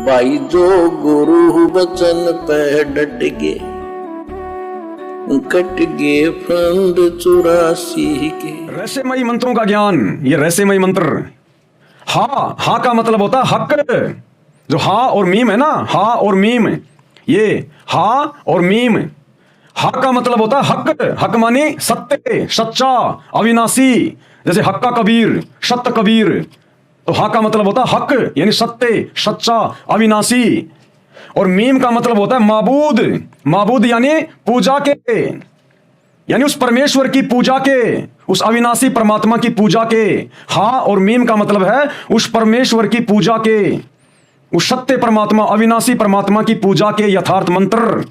भाई जो गुरु वचन पे डट गे, कट गे फंद 84 के। रहस्यमयी मंत्रों का ज्ञान, ये रहस्यमयी मंत्र। हा का मतलब होता है हक। जो हा और मीम है ना, हा और मीम, ये हा और मीम। हा का मतलब होता है हक। हक माने सत्य, सच्चा, अविनाशी। जैसे हक्का कबीर, सत्य कबीर, तो हा का मतलब होता है हक यानी सत्य, सच्चा, अविनाशी। और मीम का मतलब होता है माबूद। माबूद यानी पूजा के, यानी उस परमेश्वर की पूजा के, उस अविनाशी परमात्मा की पूजा के। हा और मीम का मतलब है उस परमेश्वर की पूजा के, उस सत्य परमात्मा, अविनाशी परमात्मा की पूजा के यथार्थ मंत्र।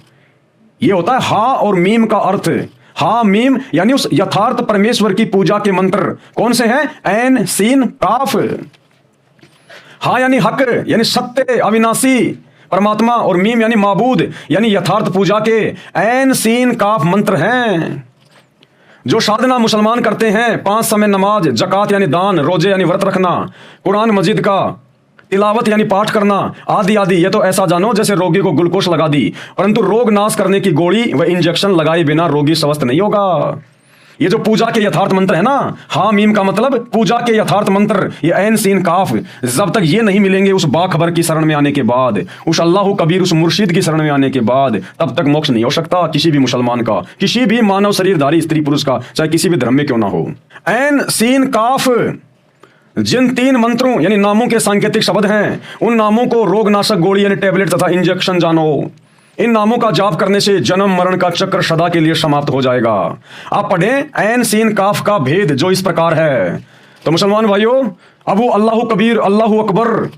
यह होता है हा और मीम का अर्थ। हा मीम यानी उस यथार्थ परमेश्वर की पूजा के मंत्र। कौन से हैं? ऐन सीन काफ। हा यानी हक यानी सत्य, अविनाशी परमात्मा, और मीम यानी माबूद यानी यथार्थ पूजा के ऐन सीन काफ मंत्र हैं। जो साधना मुसलमान करते हैं, 5 समय नमाज, जकात यानी दान, रोजे यानी व्रत रखना, कुरान मजीद का तिलावत यानी पाठ करना, आदि आदि, ये तो ऐसा जानो जैसे रोगी को ग्लूकोज लगा दी, परंतु रोग नाश करने की गोली व इंजेक्शन लगाए बिना रोगी स्वस्थ नहीं होगा। ये जो पूजा के यथार्थ मंत्र है ना, हा मीम का मतलब पूजा के यथार्थ मंत्र, ये ऐन सीन काफ, जब तक ये नहीं मिलेंगे उस बाखबर की शरण में आने के बाद, उस अल्लाह कबीर, उस मुर्शिद की शरण में आने के बाद, तब तक मोक्ष नहीं हो सकता किसी भी मुसलमान का, किसी भी मानव शरीरधारी स्त्री पुरुष का, चाहे किसी भी धर्म में क्यों ना हो। ऐन सीन काफ, जिन 3 मंत्रों यानी नामों के सांकेतिक शब्द हैं, उन नामों को रोगनाशक गोली यानी टैबलेट तथा इंजेक्शन जानो। इन नामों का जाप करने से जन्म मरण का चक्र सदा के लिए समाप्त हो जाएगा। आप पढ़ें ऐन सीन काफ का भेद जो इस प्रकार है। तो मुसलमान भाइयों, अब वो अल्लाह कबीर, अल्लाह अकबर,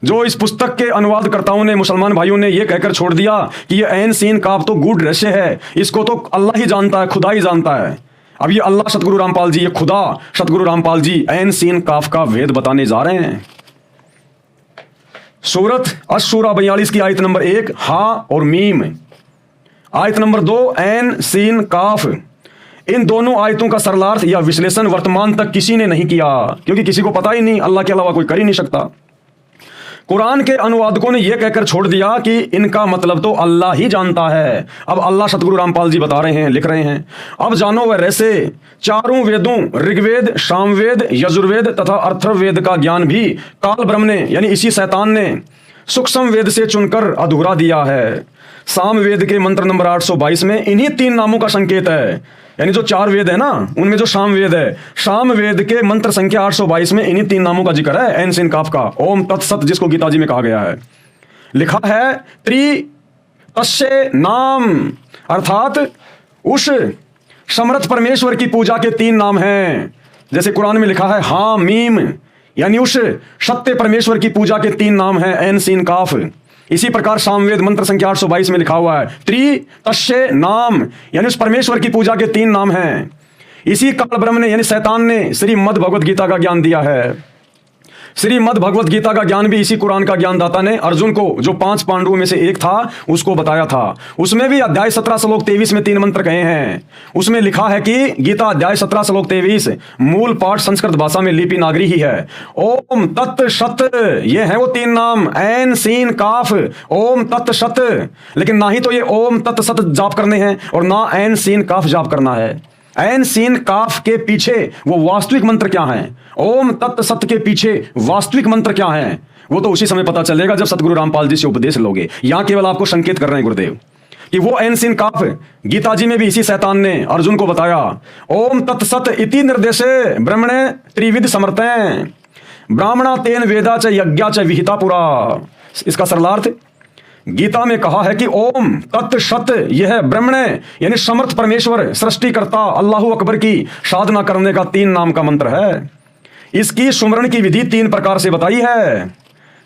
जो इस पुस्तक के अनुवादकर्ताओं ने, मुसलमान भाइयों ने ये कहकर छोड़ दिया कि ये ऐन सीन काफ तो गूढ़ रहस्य है, इसको तो अल्लाह ही जानता है, खुदा ही जानता है। अब ये अल्लाह सतगुरु रामपाल जी, ये खुदा सतगुरु रामपाल जी ऐन सीन काफ का भेद बताने जा रहे हैं। सूरत अश-शूरा 42 की आयत नंबर 1 हा और मीम, आयत नंबर 2 ऐन सीन काफ। इन दोनों आयतों का सरलार्थ या विश्लेषण वर्तमान तक किसी ने नहीं किया, क्योंकि किसी को पता ही नहीं, अल्लाह के अलावा कोई कर ही नहीं सकता। कुरान के अनुवादकों ने यह कहकर छोड़ दिया कि इनका मतलब तो अल्लाह ही जानता है। अब अल्लाह सतगुरु रामपाल जी बता रहे हैं, लिख रहे हैं, अब जानो वह रहस्य, चारों वेदों ऋग्वेद, सामवेद, यजुर्वेद तथा अथर्ववेद का ज्ञान भी काल ब्रह्म ने यानी इसी शैतान ने सूक्ष्म वेद से चुनकर अधूरा दिया है। सामवेद के मंत्र नंबर 822 में इन्हीं 3 नामों का संकेत है, यानी जो 4 वेद है ना, उनमें जो सामवेद है, सामवेद के मंत्र संख्या 822 में इन्हीं 3 नामों का जिक्र है, ऐन सीन काफ का। ओम तत्सत, जिसको गीता जी में कहा गया है, लिखा है त्रि तस्य नाम, अर्थात उस समर्थ परमेश्वर की पूजा के 3 नाम हैं। जैसे कुरान में लिखा है हा मीम, यानी उस सत्य परमेश्वर की पूजा के 3 नाम हैं, ऐन सीन काफ। इसी प्रकार सामवेद मंत्र संख्या 822 में लिखा हुआ है त्रि तस्य नाम, यानी उस परमेश्वर की पूजा के 3 नाम हैं। इसी काल ब्रह्म ने यानी शैतान ने श्रीमद् भगवत गीता का ज्ञान दिया है। श्रीमद् भगवत गीता का ज्ञान भी इसी कुरान का ज्ञानदाता ने अर्जुन को, जो 5 पांडवों में से एक था, उसको बताया था। उसमें भी अध्याय 17 श्लोक 23 में 3 मंत्र कहे हैं। उसमें लिखा है कि गीता अध्याय 17 श्लोक 23 मूल पाठ संस्कृत भाषा में लिपि नागरी ही है। ओम तत् सत, ये है वो 3 नाम, ऐन सीन काफ, ओम तत् सत। लेकिन ना ही तो ये ओम तत् सत जाप करने हैं और ना ऐन सीन काफ जाप करना है। ऐन सीन काफ के पीछे वो वास्तविक मंत्र क्या है, ओम तत् सत के पीछे वास्तविक मंत्र क्या है, वो तो उसी समय पता चलेगा जब सतगुरु रामपाल जी से उपदेश लोगे। यहां केवल आपको संकेत कर रहे हैं गुरुदेव कि वो ऐन सीन काफ गीता जी में भी इसी शैतान ने अर्जुन को बताया। ओम तत् सत इति निर्देशे ब्रह्मणे त्रिविध समर्थें ब्राह्मणा तेन वेदा च यज्ञा च विहिता पुरा। इसका सरलार्थ गीता में कहा है कि ओम तत् सत, यह ब्रह्मणे यानी समर्थ परमेश्वर, सृष्टिकर्ता अल्लाह अकबर की साधना करने का 3 नाम का मंत्र है। इसकी सुमरण की विधि 3 प्रकार से बताई है।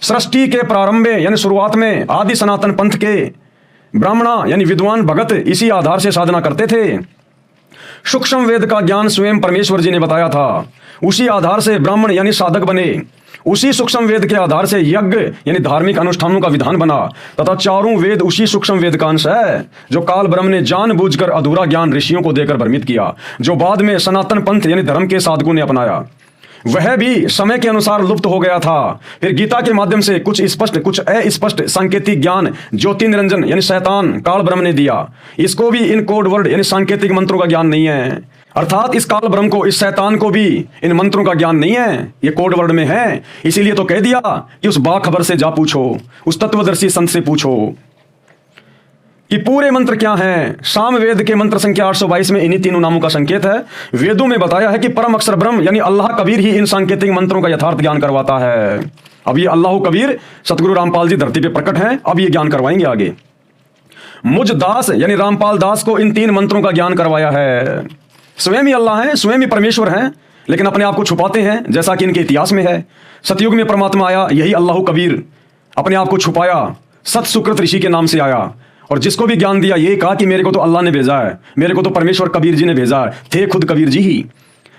सृष्टि के प्रारंभ में यानी शुरुआत में आदि सनातन पंथ के ब्राह्मणा यानी विद्वान भगत इसी आधार से साधना करते थे। सूक्ष्म वेद का ज्ञान स्वयं परमेश्वर जी ने बताया था, उसी आधार से ब्राह्मण यानी साधक बने। उसी सूक्ष्म वेद के आधार से यज्ञ यानी धार्मिक अनुष्ठानों का विधान बना, तथा चारों वेद उसी सूक्ष्म वेद का अंश है जो काल ब्रह्म ने जानबूझकर अधूरा ज्ञान ऋषियों को देकर भ्रमित किया, जो बाद में सनातन पंथ यानी धर्म के साधकों ने अपनाया। वह भी समय के अनुसार लुप्त हो गया था। फिर गीता के माध्यम से कुछ स्पष्ट कुछ अस्पष्ट सांकेतिक ज्ञान ज्योति निरंजन यानी शैतान काल ब्रह्म ने दिया। इसको भी इन कोड वर्ड यानी सांकेतिक मंत्रों का ज्ञान नहीं है, अर्थात इस काल ब्रह्म को, इस शैतान को भी इन मंत्रों का ज्ञान नहीं है, ये कोड वर्ड में है। इसीलिए तो कह दिया कि उस बाखबर से जा पूछो, उस तत्वदर्शी संत से पूछो कि पूरे मंत्र क्या हैं। सामवेद के मंत्र संख्या 822 में इन्हीं तीनों नामों का संकेत है। वेदों में बताया है कि परम अक्षर ब्रह्म यानी अल्लाह कबीर ही इन सांकेतिक मंत्रों का यथार्थ ज्ञान करवाता है। अब ये अल्लाह कबीर सतगुरु रामपाल जी धरती पे प्रकट हैं, अब ये ज्ञान करवाएंगे आगे। मुझ दास यानी रामपाल दास को इन 3 मंत्रों का ज्ञान करवाया है। स्वयं ही अल्लाह हैं, स्वयं ही परमेश्वर हैं, लेकिन अपने आप को छुपाते हैं, जैसा कि इनके इतिहास में है। सतयुग में परमात्मा आया, यही अल्लाह कबीर अपने आप को छुपाया, सत सुकृत ऋषि के नाम से आया और जिसको भी ज्ञान दिया ये कहा कि मेरे को तो अल्लाह ने भेजा है, मेरे को तो परमेश्वर कबीर जी ने भेजा है। थे खुद कबीर जी ही।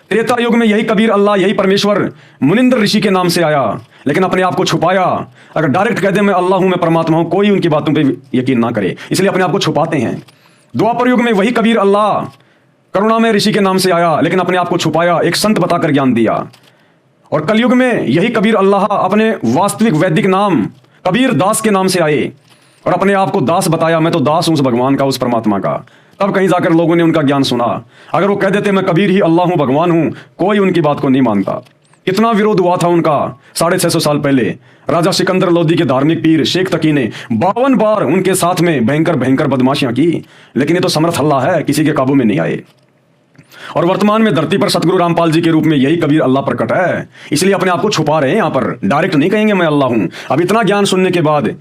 त्रेता युग में यही कबीर अल्लाह, यही परमेश्वर मुनिंद्र ऋषि के नाम से आया, लेकिन अपने आप को छुपाया। अगर डायरेक्ट कह दे मैं अल्लाह हूं, मैं परमात्मा हूं, कोई उनकी बातों पे यकीन ना करे, इसलिए अपने आप को छुपाते हैं। द्वापर युग में वही कबीर अल्लाह करुणामय ऋषि के नाम से आया, लेकिन अपने आप को छुपाया, एक संत बताकर ज्ञान दिया। और कलयुग में यही कबीर अल्लाह अपने वास्तविक वैदिक नाम कबीर दास के नाम से आए और अपने आप को दास बताया, मैं तो दास हूं उस भगवान का, उस परमात्मा का। तब कहीं जाकर लोगों ने उनका ज्ञान सुना। अगर वो कह देते मैं कबीर ही अल्लाह हूं, भगवान हूं, कोई उनकी बात को नहीं मानता। कितना विरोध हुआ था उनका 650 साल पहले। राजा सिकंदर लोदी के धार्मिक पीर शेख तकी ने 52 बार उनके साथ में भयंकर भयंकर बदमाशियां की, लेकिन ये तो समर्थ अल्लाह है, किसी के काबू में नहीं आए। और वर्तमान में धरती पर सतगुरु रामपाल जी के रूप में यही कबीर अल्लाह प्रकट है, इसलिए अपने आप को छुपा रहे हैं। यहां पर डायरेक्ट नहीं कहेंगे मैं अल्लाह हूं। अब इतना ज्ञान सुनने के बाद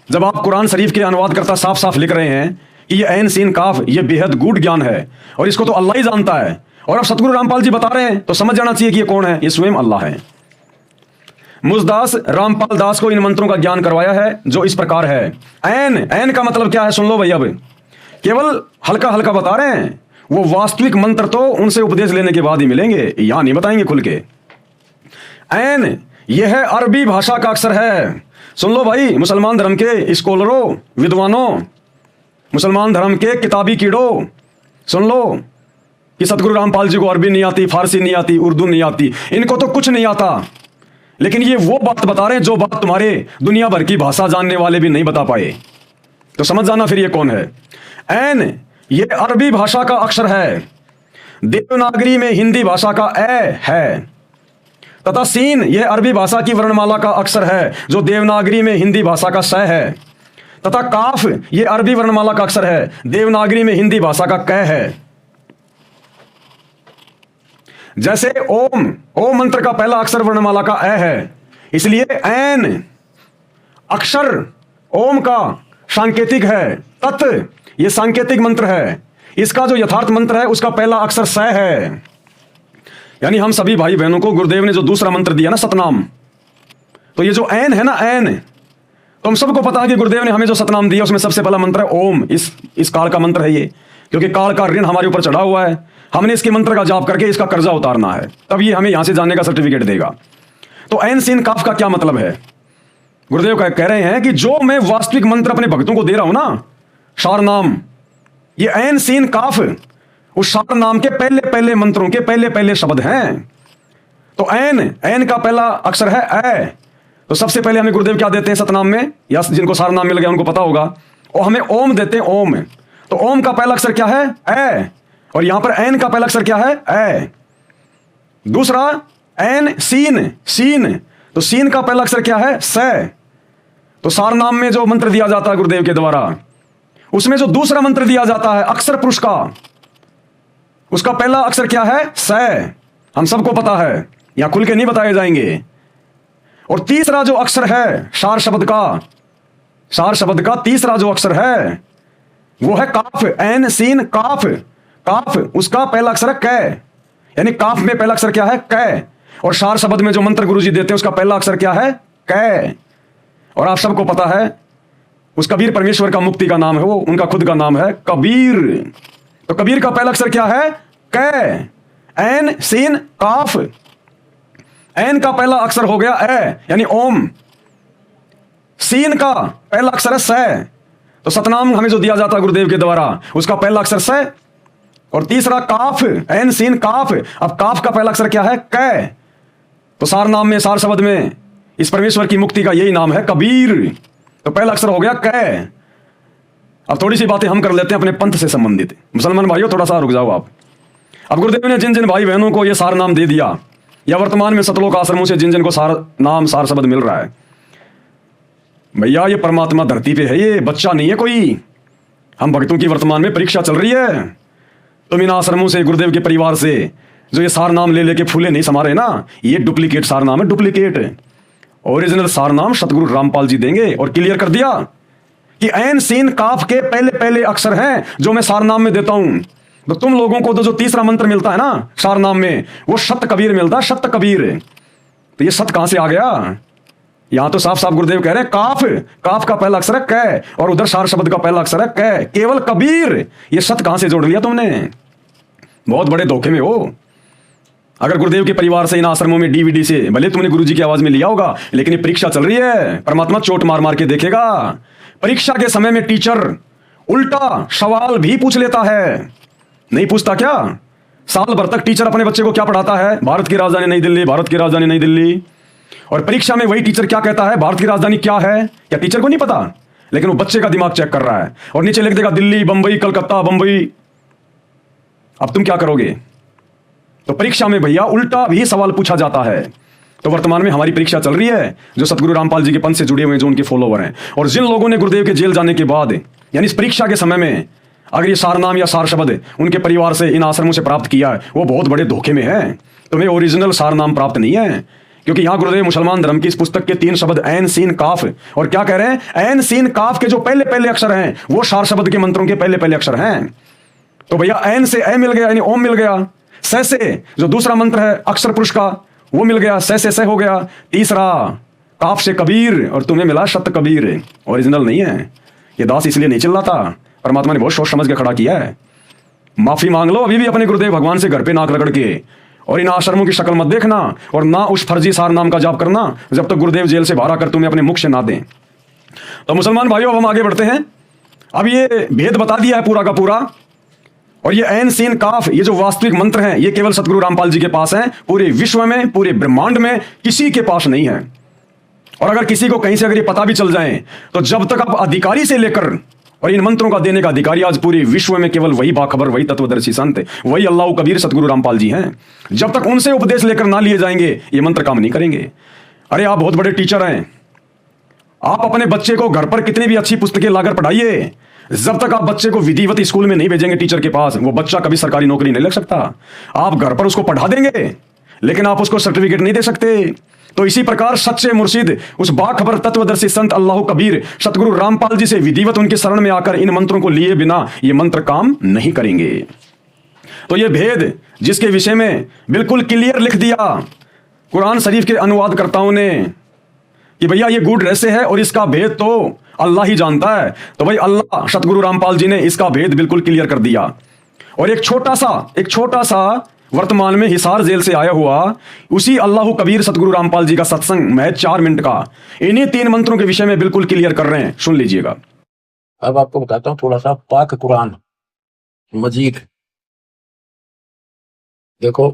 जब आप कुरान शरीफ के अनुवाद करता साफ साफ लिख रहे हैं कि ये ऐन सीन काफ ये बेहद गूढ़ ज्ञान है और इसको तो अल्लाह ही जानता है, और अब सतगुरु रामपाल जी बता रहे हैं, तो समझ जाना चाहिए कि ये कौन है, ये स्वयं अल्लाह है। मुझदास रामपाल दास को इन मंत्रों का ज्ञान करवाया है जो इस प्रकार है। ऐन, ऐन का मतलब क्या है सुन लो भैया। अब केवल हल्का हल्का बता रहे हैं, वो वास्तविक मंत्र तो उनसे उपदेश लेने के बाद ही मिलेंगे, यहां नहीं बताएंगे खुल के। ऐन यह है अरबी भाषा का अक्षर है। सुन लो भाई, मुसलमान धर्म के स्कॉलरों, विद्वानों, मुसलमान धर्म के किताबी कीड़ों, सुन लो कि सतगुरु रामपाल जी को अरबी नहीं आती, फारसी नहीं आती, उर्दू नहीं आती, इनको तो कुछ नहीं आता, लेकिन ये वो बात बता रहे हैं जो बात तुम्हारे दुनिया भर की भाषा जानने वाले भी नहीं बता पाए। तो समझ जाना फिर ये कौन है। ऐन ये अरबी भाषा का अक्षर है, देवनागरी में हिंदी भाषा का ए है, तथा सीन यह अरबी भाषा की वर्णमाला का अक्षर है जो देवनागरी में हिंदी भाषा का स है, तथा काफ यह अरबी वर्णमाला का अक्षर है, देवनागरी में हिंदी भाषा का क है। जैसे ओम, ओम मंत्र का पहला अक्षर वर्णमाला का ए है, इसलिए ऐन अक्षर ओम का सांकेतिक है। तत् यह सांकेतिक मंत्र है, इसका जो यथार्थ मंत्र है उसका पहला अक्षर स है। यानी हम सभी भाई बहनों को गुरुदेव ने जो दूसरा मंत्र दिया ना सतनाम, तो ये जो ऐन है ना ऐन, तो हम सबको पता है कि गुरुदेव ने हमें जो सतनाम दिया उसमें सबसे पहला मंत्र है ओम। इस काल का मंत्र है ये, क्योंकि काल का ऋण हमारे ऊपर चढ़ा हुआ है, हमने इसके मंत्र का जाप करके इसका कर्जा उतारना है, तब ये हमें यहां से जाने का सर्टिफिकेट देगा। तो ऐन सीन काफ का क्या मतलब है? गुरुदेव कह रहे हैं कि जो मैं वास्तविक मंत्र अपने भक्तों को दे रहा हूं ना, शार नाम, ये ऐन सीन काफ उस शार नाम के पहले पहले मंत्रों के पहले पहले शब्द हैं। तो ऐन, ऐन का पहला अक्षर है ए। तो सबसे पहले हमें गुरुदेव क्या देते हैं सतनाम में, या जिनको सारा नाम मिल गया उनको पता होगा, और हमें ओम देते हैं ओम। तो ओम का पहला अक्षर क्या है ए, और यहां पर ऐन का पहला अक्षर क्या है ए। दूसरा ऐन सीन, सीन, तो सीन का पहला अक्षर क्या है स। तो सार नाम में जो मंत्र दिया जाता है गुरुदेव के द्वारा, उसमें जो दूसरा मंत्र दिया जाता है अक्षर पुरुष का, उसका पहला अक्षर क्या है स। हम सबको पता है, यहां खुल के नहीं बताए जाएंगे। और तीसरा जो अक्षर है शार शब्द का, शार शब्द का तीसरा जो अक्षर है वो है काफ, ऐन सीन काफ। काफ उसका पहला अक्षर है क, यानी काफ में पहला अक्षर क्या है क। और शार शब्द में जो मंत्र गुरुजी देते हैं उसका पहला अक्षर क्या है क। और आप सबको पता है उस कबीर परमेश्वर का मुक्ति का नाम है, वो उनका खुद का नाम है कबीर। तो कबीर का पहला अक्षर क्या है क, ऐन सीन काफ। ऐन का पहला अक्षर हो गया ए, यानी ओम। सीन का पहला अक्षर है स। तो सतनाम हमें जो दिया जाता है गुरुदेव के द्वारा, उसका पहला अक्षर स। और तीसरा काफ, ऐन सीन काफ। अब काफ का पहला अक्षर क्या है क, तो सार नाम में, सार शब्द में इस परमेश्वर की मुक्ति का यही नाम है, कबीर। तो पहला अक्षर हो गया क। अब थोड़ी सी बातें हम कर लेते हैं अपने पंथ से संबंधित। मुसलमान भाइयों थोड़ा सा रुक जाओ आप। अब गुरुदेव ने जिन जिन भाई बहनों को यह सार नाम दे दिया, या वर्तमान में सतलोक आश्रमों से जिन जिन को सार नाम, सार शब्द मिल रहा है, भैया ये परमात्मा धरती पे है, ये बच्चा नहीं है कोई। हम भक्तों की वर्तमान में परीक्षा चल रही है। तुम इन आश्रमों से, गुरुदेव के परिवार से जो ये सार नाम ले लेके फूले नहीं समा रहे ना, ये डुप्लीकेट सार नाम है, डुप्लीकेट। ओरिजिनल सार नाम सतगुरु रामपाल जी देंगे। और क्लियर कर दिया कि ऐन सीन काफ के पहले पहले अक्षर हैं जो मैं सार नाम में देता हूं। तो तुम लोगों को तो जो तीसरा मंत्र मिलता है ना सार नाम में, वो शत कबीर मिलता है, शत कबीर। तो ये सत कहां से आ गया? यहां तो साफ साफ गुरुदेव कह रहे हैं काफ, काफ का पहला अक्षर है क, और उधर सार शब्द का पहला अक्षर है क, केवल कबीर। ये सत कहां से जोड़ लिया तुमने? बहुत बड़े धोखे में हो। अगर गुरुदेव के परिवार से, इन आश्रमों में डीवीडी से भले तुमने गुरुजी की आवाज में लिया होगा, लेकिन ये परीक्षा चल रही है। परमात्मा चोट मार मार के देखेगा। परीक्षा के समय में टीचर उल्टा सवाल भी पूछ लेता है। नहीं पूछता क्या? साल भर तक टीचर अपने बच्चे को क्या पढ़ाता है? भारत की राजधानी नई दिल्ली, भारत की राजधानी नई दिल्ली। और परीक्षा में वही टीचर क्या कहता है? भारत की राजधानी क्या है? क्या टीचर को नहीं पता? लेकिन वो बच्चे का दिमाग चेक कर रहा है और नीचे लिख देगा दिल्ली, बंबई, कलकत्ता, बंबई। अब तुम क्या करोगे? तो परीक्षा में भैया उल्टा भी सवाल पूछा जाता है। तो वर्तमान में हमारी परीक्षा चल रही है, जो सतगुरु रामपाल जी के पंथ से जुड़े हुए हैं, जो उनके फॉलोवर हैं, और जिन लोगों ने गुरुदेव के जेल जाने के बाद, यानी इस परीक्षा के समय में अगर ये सार नाम या सार शब्द उनके परिवार से, इन आश्रमों से प्राप्त किया है, वो बहुत बड़े धोखे में है। तुम्हें ओरिजिनल सार नाम प्राप्त नहीं है। क्योंकि यहां गुरुदेव मुसलमान धर्म की इस पुस्तक के 3 शब्द ऐन सीन काफ, और क्या कह रहे हैं? ऐन सीन काफ के जो पहले पहले अक्षर हैं वो सार शब्द के मंत्रों के पहले पहले अक्षर हैं। तो भैया ऐन से ए मिल गया, यानी ओम मिल गया। स से जो दूसरा मंत्र है अक्षर पुरुष का, वो मिल गया, स से स हो गया। तीसरा काफ से कबीर, और तुम्हें मिला शत कबीर। ओरिजिनल नहीं है ये दास, इसलिए नहीं चिल्ला था। परमात्मा ने बहुत सोच समझ के खड़ा किया है। माफी मांग लो अभी भी अपने गुरुदेव भगवान से घर पे नाक रगड़ के, और इन आश्रमों की शक्ल मत देखना, और ना उस फर्जी सार नाम का जाप करना जब तक गुरुदेव जेल से बाहर आकर तुम्हें अपने मुख से ना दें। तो मुसलमान भाइयों अब हम आगे बढ़ते हैं। अब ये भेद बता दिया है पूरा का पूरा, और ये ऐन सीन काफ, ये जो वास्तविक मंत्र हैं, ये केवल सतगुरु रामपाल जी के पास हैं। पूरे विश्व में, पूरे ब्रह्मांड में किसी के पास नहीं है। और अगर किसी को कहीं से अगर ये पता भी चल जाए, तो जब तक आप अधिकारी से लेकर और इन मंत्रों का देने का अधिकारी आज पूरे विश्व में केवल वही बाखबर, वही तत्वदर्शी संत, वही अल्लाह कबीर सतगुरु रामपाल जी हैं। जब तक उनसे उपदेश लेकर ना लिए जाएंगे ये मंत्र काम नहीं करेंगे। अरे आप बहुत बड़े टीचर हैं, आप अपने बच्चे को घर पर कितनी भी अच्छी पुस्तकें लाकर पढ़ाइए, जब तक आप बच्चे को विधिवत स्कूल में नहीं भेजेंगे टीचर के पास, वो बच्चा कभी सरकारी नौकरी नहीं लग सकता। आप घर पर उसको पढ़ा देंगे लेकिन आप उसको सर्टिफिकेट नहीं दे सकते। तो इसी प्रकार सच्चे मुर्शिद, उस बाखबर तत्वदर्शी संत अल्लाह कबीर सतगुरु रामपाल जी से विधिवत उनके शरण में आकर इन मंत्रों को लिए बिना ये मंत्र काम नहीं करेंगे। तो ये भेद जिसके विषय में बिल्कुल क्लियर लिख दिया कुरान शरीफ के अनुवादकर्ताओं ने कि भैया ये गूढ़ रहस्य है और इसका भेद तो अल्लाह ही जानता है, तो भाई अल्लाह सतगुरु रामपाल जी ने इसका भेद बिल्कुल क्लियर कर दिया। और एक छोटा सा वर्तमान में हिसार जेल से आया हुआ उसी अल्लाह कबीर सतगुरु रामपाल जी का सत्संग महज 4 मिनट का इन्हीं 3 मंत्रों के विषय में बिल्कुल क्लियर कर रहे हैं, सुन लीजिएगा। अब आपको बताता हूँ थोड़ा सा पाक कुरान मजीद। देखो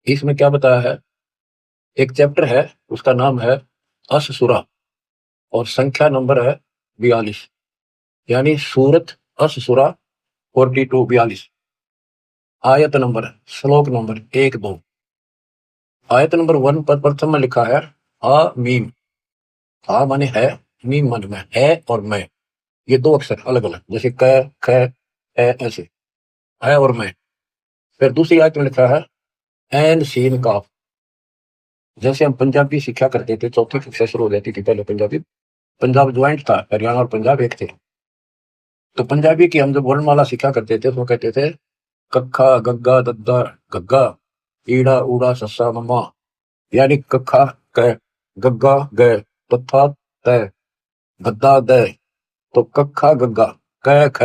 इसमें क्या बताया है। एक चैप्टर है उसका नाम है अस सूरा और संख्या नंबर है 42, यानी सूरत अस सूरा 42 आयत नंबर श्लोक नंबर 1-2। आयत नंबर 1 पर प्रथम में लिखा है आ मीम। आ माने है, मीम माने मैं, है और मैं, ये 2 अक्षर अलग अलग, जैसे क ख ए, ऐसे है और मैं। फिर दूसरी आयत में लिखा है ऐन सीन काफ। जैसे हम पंजाबी सीखा करते थे, चौथी कक्षा शुरू हो जाती थी पहले पंजाबी, पंजाब ज्वाइंट था, हरियाणा और पंजाब एक थे। तो पंजाबी की हम जब वर्णमाला सीखा करते थे तो कहते थे कक्खा गग्गा दद्दा गग्गा ईड़ा ऊड़ा सस्सा मम्मा, यानी कक्खा क, गग्गा ग, तथा तय, गद्दा द। तो कक्खा गग्गा क ख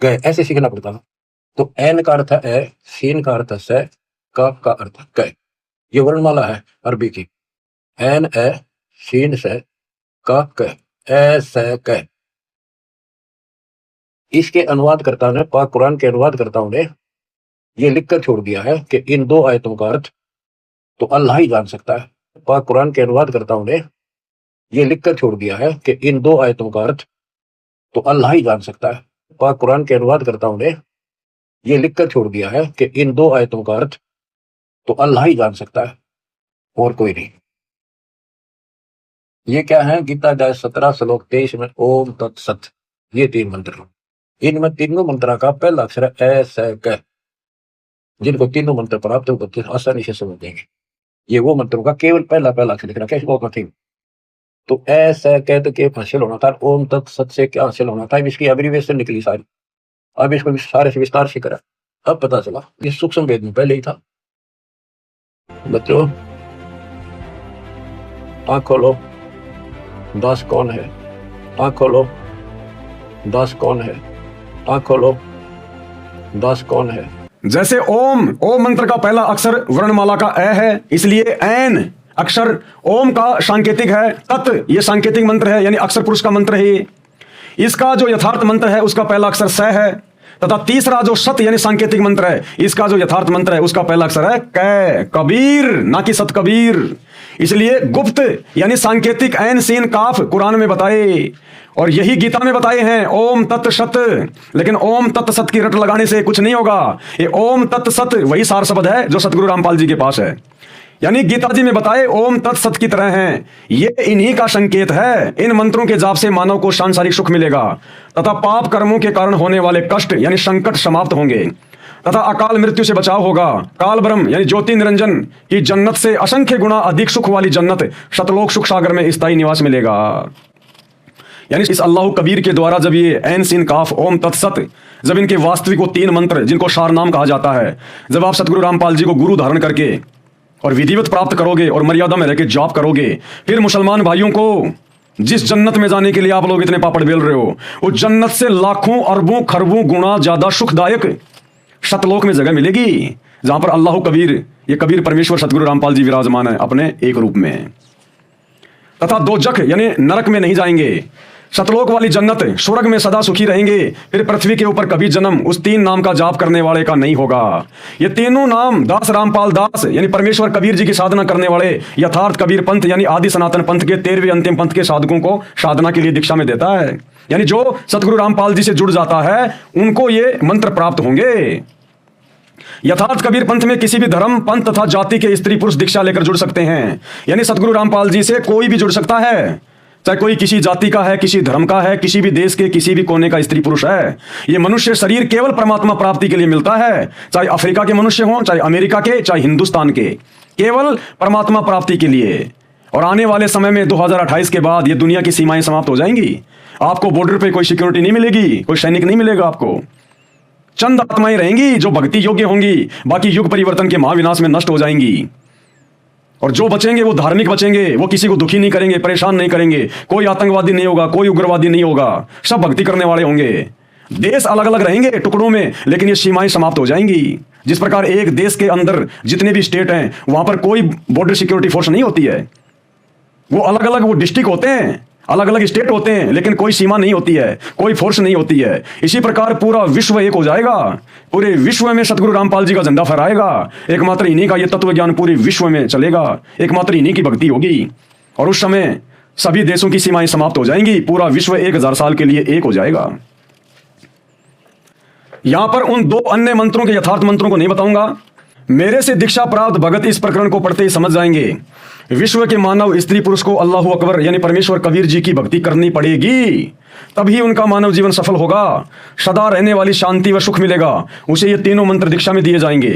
ग ऐसे सीखना पड़ता था। तो एन का अर्थ है, सीन का अर्थ है, काफ का अर्थ क। ये वर्णमाला है अरबी की, एन ए सीन से काफ क ए से क। इसके अनुवादकर्ता ने, पाक कुरान के अनुवादकर्ताओं ने ये लिखकर छोड़ दिया है कि इन 2 आयतों का अर्थ तो अल्लाह ही जान सकता है। पाक कुरान के अनुवादकर्ताओं ने ये लिखकर छोड़ दिया है कि इन दो आयतों का अर्थ तो अल्लाह ही जान सकता है। पाक कुरान के अनुवादकर्ताओं ने ये लिखकर छोड़ दिया है कि इन दो आयतों का अर्थ तो अल्लाह ही जान सकता है और कोई नहीं। ये क्या है? गीता अध्याय 17 श्लोक 23 में ओम तत्सत, ये 3 मंत्र। इनमें तीनों मंत्रा का पहला अक्षर है स क। जिनको तीनों मंत्र प्राप्त हो बच्चे आसानी से समझ देंगे। ये वो मंत्रों का केवल पहला अक्षर लिख रखा है, इसको नथिंग। तो ऐसा कह तो क्या हासिल होना था, ओम तत्सत से क्या हासिल होना था, इसकी एब्रीविएशन निकली सारी। अब इसको सारे से विस्तार से करा, अब पता चला ये सूक्ष्म वेद में पहले ही था। बच्चों आँख खोलो, दास कौन है? आँख खोलो, दास कौन है? आँख खोलो, दास कौन है? जैसे ओम मंत्र का पहला अक्षर वर्णमाला का ए है, इसलिए एन अक्षर ओम का सांकेतिक है। तत् ये सांकेतिक मंत्र है, यानी अक्षर पुरुष का मंत्र है। इसका जो यथार्थ मंत्र है उसका पहला अक्षर स है, तथा तीसरा जो सत यानी सांकेतिक मंत्र है, इसका जो यथार्थ मंत्र है उसका पहला अक्षर है कै। कबीर ना कि सत कबीर। इसलिए गुप्त यानी सांकेतिक ऐन सीन काफ कुरान में बताए, और यही गीता में बताए हैं ओम तत् सत। लेकिन ओम तत् सत की रट लगाने से कुछ नहीं होगा। ये ओम तत् सत वही सार शब्द है जो सतगुरु रामपाल जी के पास है, यानी गीता जी में बताए ओम तत् सत की तरह हैं। ये इन्हीं का संकेत है। इन मंत्रों के जाप से मानव को सांसारिक सुख मिलेगा तथा पाप कर्मों के कारण होने वाले कष्ट यानी संकट समाप्त होंगे तथा अकाल मृत्यु से बचाव होगा। काल ब्रह्म यानी ज्योति निरंजन की जन्नत से असंख्य गुना अधिक सुख वाली जन्नत शतलोक सुख सागर में स्थायी निवास मिलेगा। यानी इस अल्लाह कबीर के द्वारा जब ये ऐन सीन काफ ओम तत्सत, जब इनके वास्तविक वो 3 मंत्र जिनको सार नाम कहा जाता है, जब आप सतगुरु रामपाल जी को गुरु धारण करके और विधिवत प्राप्त करोगे और मर्यादा में रहकर जाप करोगे, फिर मुसलमान भाइयों को जिस जन्नत में जाने के लिए आप लोग इतने पापड़ बेल रहे हो, उस जन्नत से लाखों अरबों खरबों गुना ज्यादा सुखदायक शतलोक में जगह मिलेगी, जहां पर अल्लाह कबीर, ये कबीर परमेश्वर सतगुरु रामपाल जी विराजमान है अपने एक रूप में। तथा दोजख यानी नरक में नहीं जाएंगे। शतलोक वाली जन्नत स्वर्ग में सदा सुखी रहेंगे। फिर पृथ्वी के ऊपर कभी जन्म उस 3 नाम का जाप करने वाले का नहीं होगा। ये तीनों नाम दास रामपाल दास यानी परमेश्वर कबीर जी की साधना करने वाले यथार्थ कबीर पंथ यानी आदि सनातन पंथ के 13वें अंतिम पंथ के साधकों को साधना के लिए दीक्षा में देता है। यानी जो सतगुरु रामपाल जी से जुड़ जाता है उनको ये मंत्र प्राप्त होंगे। यथार्थ कबीर पंथ में किसी भी धर्म पंथ तथा जाति के स्त्री पुरुष दीक्षा लेकर जुड़ सकते हैं। यानी सतगुरु रामपाल जी से कोई भी जुड़ सकता है, चाहे कोई किसी जाति का है, किसी धर्म का है, किसी भी देश के किसी भी कोने का स्त्री पुरुष है। ये मनुष्य शरीर केवल परमात्मा प्राप्ति के लिए मिलता है, चाहे अफ्रीका के मनुष्य हों, चाहे अमेरिका के, चाहे हिंदुस्तान के, केवल परमात्मा प्राप्ति के लिए। और आने वाले समय में 2028 के बाद ये दुनिया की सीमाएं समाप्त हो जाएंगी। आपको बॉर्डर पे कोई सिक्योरिटी नहीं मिलेगी, कोई सैनिक नहीं मिलेगा आपको। चंद आत्माएं रहेंगी जो भक्ति योग्य होंगी, बाकी युग परिवर्तन के महाविनाश में नष्ट हो जाएंगी। और जो बचेंगे वो धार्मिक बचेंगे, वो किसी को दुखी नहीं करेंगे, परेशान नहीं करेंगे। कोई आतंकवादी नहीं होगा, कोई उग्रवादी नहीं होगा, सब भक्ति करने वाले होंगे। देश अलग अलग रहेंगे टुकड़ों में, लेकिन ये सीमाएं समाप्त हो जाएंगी। जिस प्रकार एक देश के अंदर जितने भी स्टेट हैं वहां पर कोई बॉर्डर सिक्योरिटी फोर्स नहीं होती है, वो अलग अलग वो डिस्ट्रिक्ट होते हैं, अलग अलग स्टेट होते हैं, लेकिन कोई सीमा नहीं होती है, कोई फोर्स नहीं होती है। इसी प्रकार पूरा विश्व एक हो जाएगा, पूरे विश्व में सतगुरु रामपाल जी का झंडा फहराएगा। एकमात्र इन्हीं का ये तत्व ज्ञान पूरे विश्व में चलेगा, एकमात्र इन्हीं की भक्ति होगी। और उस समय सभी देशों की सीमाएं समाप्त हो जाएंगी, पूरा विश्व 1000 साल के लिए एक हो जाएगा। यहां पर उन 2 अन्य मंत्रों के यथार्थ मंत्रों को नहीं बताऊंगा। मेरे से दीक्षा प्राप्त भगत इस प्रकरण को पढ़ते ही समझ जाएंगे। विश्व के मानव स्त्री पुरुष को अल्लाह अकबर यानी परमेश्वर कबीर जी की भक्ति करनी पड़ेगी, तभी उनका मानव जीवन सफल होगा, सदा रहने वाली शांति व सुख मिलेगा। उसे ये तीनों मंत्र दीक्षा में दिए जाएंगे।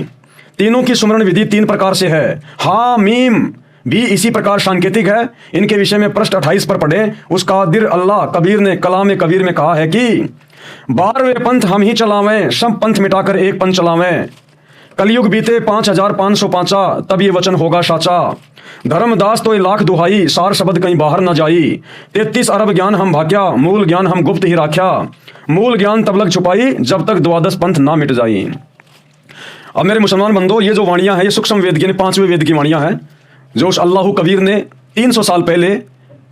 तीनों की सुमरण विधि 3 प्रकार से है। हा मीम भी इसी प्रकार सांकेतिक है। इनके विषय में पृष्ठ 28 पर पढ़े। उस कादिर अल्लाह कबीर ने कलाम कबीर में कहा है कि 12वें पंथ हम ही चलावें, सब पंथ मिटाकर एक पंथ चलावें। कलयुग बीते 5505 तब ये वचन होगा साचा। धर्मदास तो 1,00,000 दुहाई, सार शब्द कहीं बाहर न जाई। 33 अरब ज्ञान हम भाग्या, मूल ज्ञान हम गुप्त ही राख्या। मूल ज्ञान तब लग छुपाई, जब तक 12 पंथ ना मिट जाई। अब मेरे मुसलमान बंधो, ये जो वाणियां हैं ये सूक्ष्म वेद की 5वें वेद की वाणियां हैं, जो उस अल्लाह कबीर ने 300 साल पहले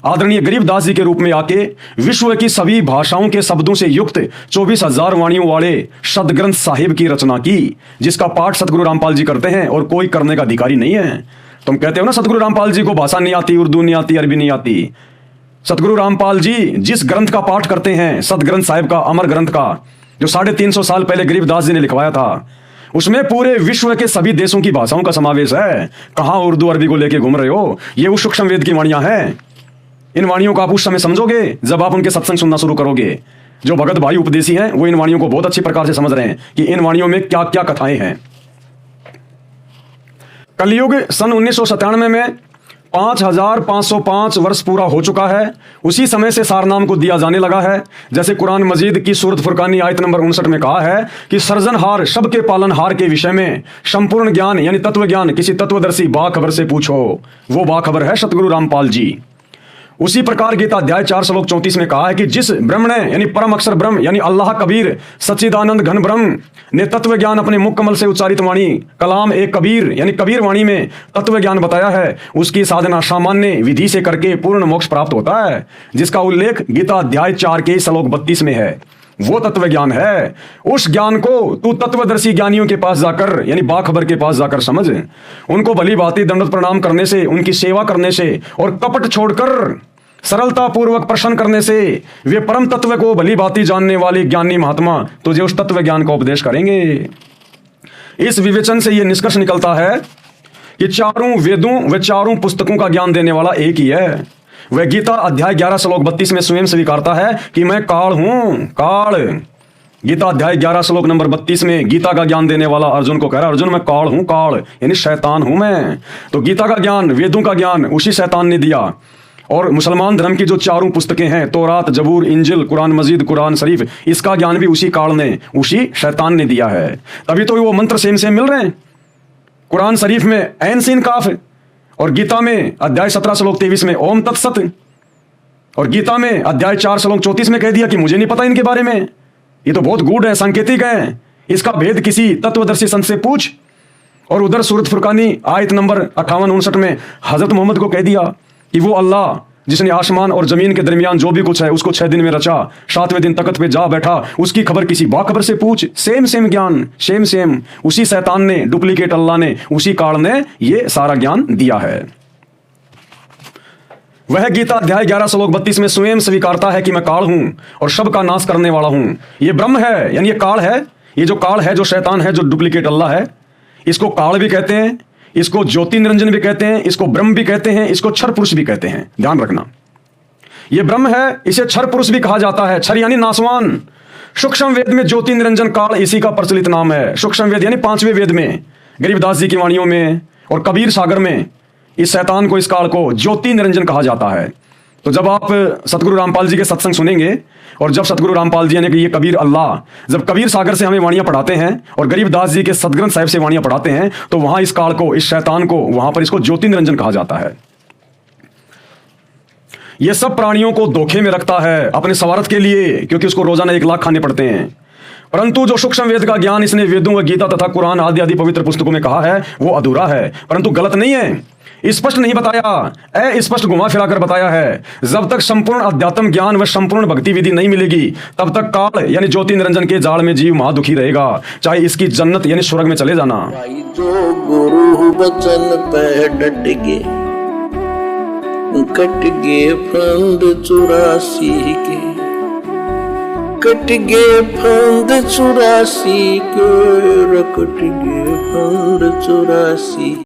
आदरणीय गरीबदास जी के रूप में आके विश्व की सभी भाषाओं के शब्दों से युक्त 24,000 वाणियों वाले सदग्रंथ साहिब की रचना की, जिसका पाठ सतगुरु रामपाल जी करते हैं और कोई करने का अधिकारी नहीं है। तुम कहते हो ना सतगुरु रामपाल जी को भाषा नहीं आती, उर्दू नहीं आती, अरबी नहीं आती। सतगुरु रामपाल जी जिस ग्रंथ का पाठ करते हैं, सतग्रंथ साहिब का, अमर ग्रंथ का, जो 350 साल पहले गरीबदास जी ने लिखवाया था, उसमें पूरे विश्व के सभी देशों की भाषाओं का समावेश है। कहां उर्दू अरबी को लेके घूम रहे हो? ये उस सूक्ष्म वेद की वाणियां हैं। इन वाणियों को आप उस समय समझोगे जब आप उनके सत्संग सुनना शुरू करोगे। जो भगत भाई उपदेशी हैं वो इन वाणियों को बहुत अच्छी प्रकार से समझ रहे हैं कि इन वाणियों में क्या क्या कथाएं हैं। कलयुग सन 1997 में 5505 वर्ष पूरा हो चुका है। उसी समय से सारनाम को दिया जाने लगा है। जैसे कुरान मजीद की सूरत फुरकानी आयत नंबर 59 में कहा है कि सर्जनहार, सबके पालनहार के विषय में संपूर्ण ज्ञान यानी तत्व ज्ञान किसी तत्वदर्शी बाखबर से पूछो। वो बाखबर है सतगुरु रामपाल जी। उसी प्रकार गीता अध्याय 4 श्लोक 34 में कहा है कि जिस ब्रह्म ने यानी परम अक्षर ब्रह्म यानी अल्लाह कबीर सच्चिदानंद घन ब्रह्म ने तत्व ज्ञान अपने मुख कमल से उच्चारित वाणी कलाम एक कबीर यानी कबीर वाणी में तत्व ज्ञान बताया है, उसकी साधना सामान्य विधि से करके पूर्ण मोक्ष प्राप्त होता है, जिसका उल्लेख गीता अध्याय 4 के श्लोक 32 में है। वो तत्व ज्ञान है। उस ज्ञान को तू तत्वदर्शी ज्ञानियों के पास जाकर यानी बाखबर के पास जाकर समझ। उनको भली भांति दंडवत प्रणाम करने से, उनकी सेवा करने से और कपट छोड़कर सरलता पूर्वक प्रश्न करने से वे परम तत्व को भली भांति जानने वाले ज्ञानी महात्मा तुझे उस तत्व ज्ञान का उपदेश करेंगे। इस विवेचन से यह निष्कर्ष निकलता है कि चारों वेदों व चारों पुस्तकों का ज्ञान देने वाला एक ही है। वह गीता अध्याय 11 श्लोक 32 में स्वयं स्वीकारता है कि मैं काल हूं, काल। गीता अध्याय 11 श्लोक नंबर 32 में गीता का ज्ञान देने वाला अर्जुन को कह रहा है, अर्जुन मैं काल हूं, काल यानी शैतान हूं मैं। तो गीता का ज्ञान, वेदों का ज्ञान उसी शैतान ने दिया। और मुसलमान धर्म की जो चारों पुस्तकें हैं, तौरात, जबूर, इंजिल, कुरान मजीद, कुरान शरीफ, इसका ज्ञान भी उसी काल ने, उसी शैतान ने दिया है। तभी तो वो मंत्र सेम सेम मिल रहे हैं। कुरान शरीफ में ऐन सीन काफ और गीता में अध्याय 17 श्लोक 23 में ओम तत्सत, और गीता में अध्याय 4 श्लोक 34 में कह दिया कि मुझे नहीं पता इनके बारे में, ये तो बहुत गूढ़ है, सांकेतिक है, इसका भेद किसी तत्वदर्शी संत से पूछ। और उधर सूरत फुरकानी आयत नंबर 58-59 में हजरत मोहम्मद को कह दिया कि वो अल्लाह जिसने आसमान और जमीन के दरमियान जो भी कुछ है उसको 6 दिन में रचा, 7वें दिन तख्त पे जा बैठा, उसकी खबर किसी बाखबर से पूछ। सेम सेम ज्ञान, सेम सेम उसी शैतान ने, डुप्लीकेट अल्लाह ने, उसी काल ने ये सारा ज्ञान दिया है। वह गीता अध्याय 11 श्लोक 32 में स्वयं स्वीकारता है कि मैं काल हूं और सबका नाश करने वाला हूं। ये ब्रह्म है यानी ये काल है। ये जो काल है, जो शैतान है, जो डुप्लीकेट अल्लाह है, इसको काल भी कहते हैं, इसको ज्योति निरंजन भी कहते हैं, इसको ब्रह्म भी कहते हैं, इसको क्षर पुरुष भी कहते हैं। ध्यान रखना, ये ब्रह्म है, इसे क्षर पुरुष भी कहा जाता है। क्षर यानी नासवान। सूक्ष्म वेद में ज्योति निरंजन काल इसी का प्रचलित नाम है। सूक्ष्म वेद यानी 5वें वेद में, गरीबदास जी की वाणियों में और कबीर सागर में इस शैतान को, इस काल को ज्योति निरंजन कहा जाता है। तो जब आप सतगुरु रामपाल जी के सत्संग सुनेंगे और जब सतगुरु रामपाल जी यानी कि ये कबीर अल्लाह जब कबीर सागर से हमें वाणियां पढ़ाते हैं और गरीबदास जी के सतग्रंथ साहिब से वाणियां पढ़ाते हैं, तो वहां इस काल को, इस शैतान को, वहां पर इसको ज्योति निरंजन कहा जाता है। यह सब प्राणियों को धोखे में रखता है अपने स्वार्थ के लिए, क्योंकि उसको रोजाना 1 लाख खाने पड़ते हैं। परंतु जो सूक्ष्म वेद का ज्ञान इसने वेदों व गीता तथा कुरान आदि आदि पवित्र पुस्तकों में कहा है वो अधूरा है, परंतु गलत नहीं है। स्पष्ट नहीं बताया, स्पष्ट घुमा फिरा कर बताया है। जब तक संपूर्ण अध्यात्म ज्ञान व संपूर्ण भक्ति विधि नहीं मिलेगी तब तक काल यानी ज्योति निरंजन के जाल में जीव महा दुखी रहेगा, चाहे इसकी जन्नत यानी स्वर्ग में चले जाना। भाई जो गुरु बचन पे डट गए, कट गए फंद 84 के, कट गए फंद 84 के, कट गए फंद 84।